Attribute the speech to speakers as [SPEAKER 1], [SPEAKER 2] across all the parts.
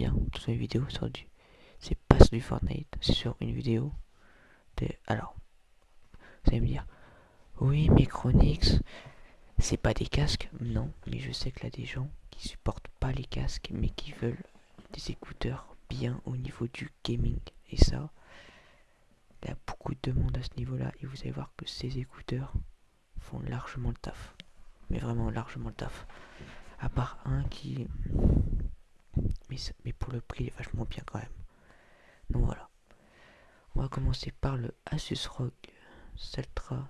[SPEAKER 1] bien. Toutes mes vidéos sur du... C'est pas sur du Fortnite, c'est sur une vidéo de... Alors, vous allez me dire, oui, Micronix, c'est pas des casques. Non, mais je sais qu'il y a des gens qui supportent pas les casques, mais qui veulent des écouteurs bien au niveau du gaming. Et ça, il y a beaucoup de demandes à ce niveau-là. Et vous allez voir que ces écouteurs font largement le taf. Mais vraiment largement le taf. À part un qui... Mais pour le prix, il est vachement bien quand même. Donc voilà. On va commencer par le Asus ROG Celtra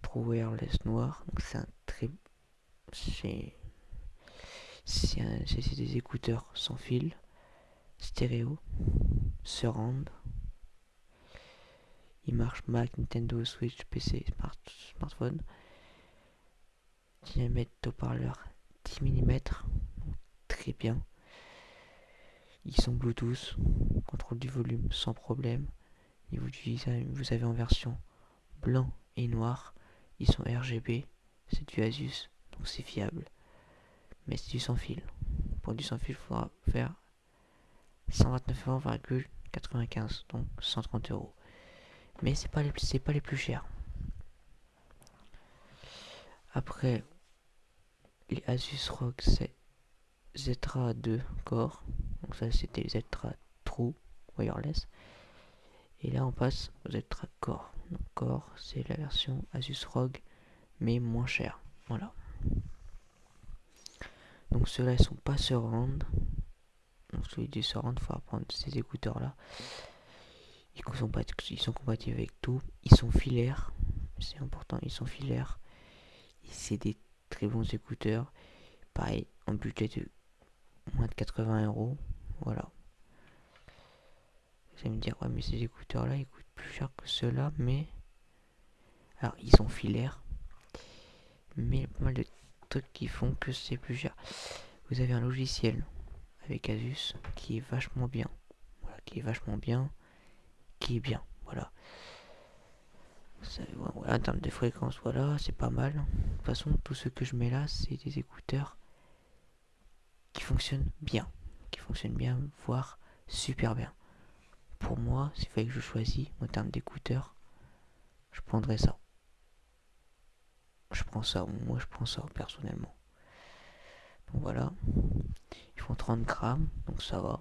[SPEAKER 1] True Wireless Noir. Donc c'est un très... C'est des écouteurs sans fil, stéréo, surround. Il marche Mac, Nintendo, Switch, PC, smartphone. Diamètre haut-parleur 10 mm. Très bien. Ils sont Bluetooth, contrôle du volume sans problème. Niveau du design, vous avez en version blanc et noir. Ils sont RGB, c'est du Asus, donc c'est fiable. Mais c'est du sans fil. Pour du sans fil, il faudra faire 129,95 €, donc 130 €. Mais c'est pas les plus chers. Après, les Asus ROG Zetra 2 Core. Donc ça c'était les Zetra True Wireless. Et là on passe aux Zetra Core. Donc Core c'est la version Asus ROG mais moins chère. Voilà. Donc ceux-là ils sont pas surround. Donc celui du surround, il faudra prendre ces écouteurs là. Ils sont compatibles avec tout. Ils sont filaires. C'est important, ils sont filaires. Et c'est des très bons écouteurs. Pareil, en budget de moins de 80 €. Voilà. Vous allez me dire, ouais, mais ces écouteurs là ils coûtent plus cher que ceux-là, mais. Alors, ils sont filaires. Mais il y a pas mal de trucs qui font que c'est plus cher. Vous avez un logiciel avec Asus qui est vachement bien. Voilà, qui est vachement bien. Qui est bien. Voilà. Ouais, en termes de fréquence, voilà, c'est pas mal. De toute façon, tout ce que je mets là, c'est des écouteurs qui fonctionnent bien. Qui fonctionnent bien, voire super bien. Pour moi, s'il fallait que je choisisse en termes d'écouteurs, je prendrais ça. Je prends ça, moi je prends ça personnellement. Donc voilà, ils font 30 grammes, donc ça va.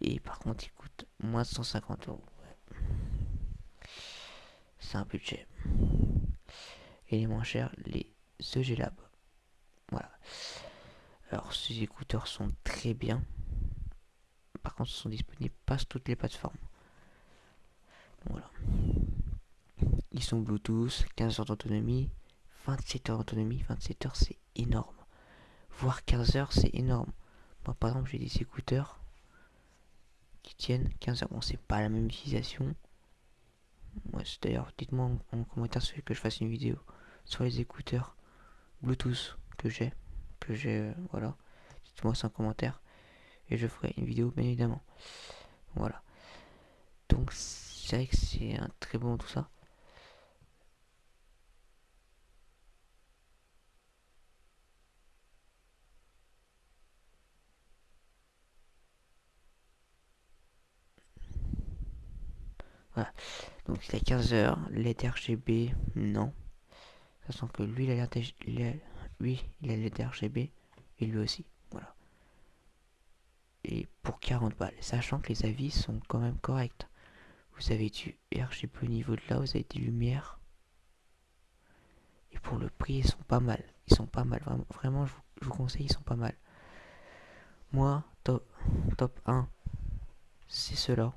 [SPEAKER 1] Et par contre, ils coûtent moins de 150 €. Ouais. C'est un budget. Et les moins chers, les EG Lab. Voilà. Alors, ces écouteurs sont très bien. Par contre, ils sont disponibles pas sur toutes les plateformes. Voilà. Ils sont Bluetooth, 15 heures d'autonomie, 27 heures d'autonomie. 27 heures, c'est énorme. Voire 15 heures, c'est énorme. Moi, par exemple, j'ai des écouteurs qui tiennent 15 heures. Bon, c'est pas la même utilisation. Ouais, d'ailleurs, dites-moi en commentaire si que je fasse une vidéo sur les écouteurs Bluetooth voilà. Dites-moi ça en commentaire et je ferai une vidéo bien évidemment. Voilà. Donc c'est vrai que c'est un très bon tout ça. Voilà. Donc il a 15 heures. LED RGB, non. Sachant que lui, il a LED RGB et lui aussi. Voilà. Et pour 40 balles. Sachant que les avis sont quand même corrects. Vous avez du RGB au niveau de là, vous avez des lumières. Et pour le prix, ils sont pas mal. Ils sont pas mal. Vraiment, je vous conseille, ils sont pas mal. Moi, top 1, c'est cela.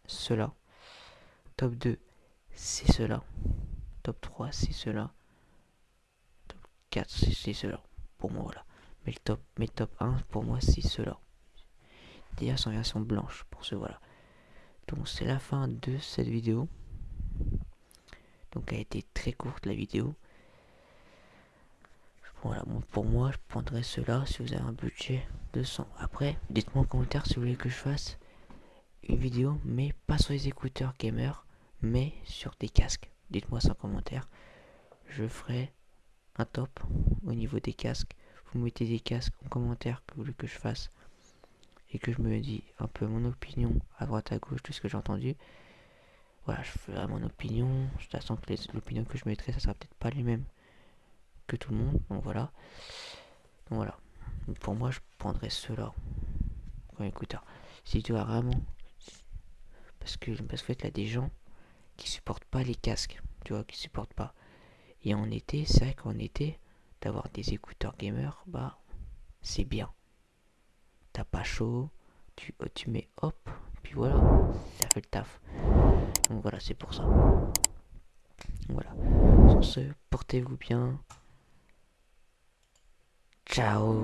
[SPEAKER 1] Cela. Top 2, c'est cela. Top 3, c'est cela. Top 4, c'est cela. Pour moi, voilà. Mais top 1, pour moi, c'est cela. D'ailleurs, c'est en version blanche pour ce voilà. Donc, c'est la fin de cette vidéo. Donc, elle a été très courte, la vidéo. Voilà, bon, pour moi, je prendrais cela si vous avez un budget de 100. Après, dites-moi en commentaire si vous voulez que je fasse une vidéo, mais pas sur les écouteurs gamer, mais sur des casques. Dites-moi ça en commentaire. Je ferai un top au niveau des casques. vous mettez des casques en commentaire que vous voulez que je fasse et que je me dis un peu mon opinion à droite à gauche de ce que j'ai entendu. Voilà, je ferai mon opinion. Je t'attends que l'opinion que je mettrai, ça sera peut-être pas les mêmes que tout le monde. Donc voilà. Pour moi, je prendrais ceux-là comme écouteur. Si tu as vraiment, parce que en fait, là, des gens qui supportent pas les casques, tu vois, qui supportent pas. Et en été, c'est vrai qu'en été, d'avoir des écouteurs gamer, bah, c'est bien. T'as pas chaud, tu mets hop, puis voilà, ça fait le taf. Donc voilà, c'est pour ça. Voilà. Sur ce, portez-vous bien. Ciao.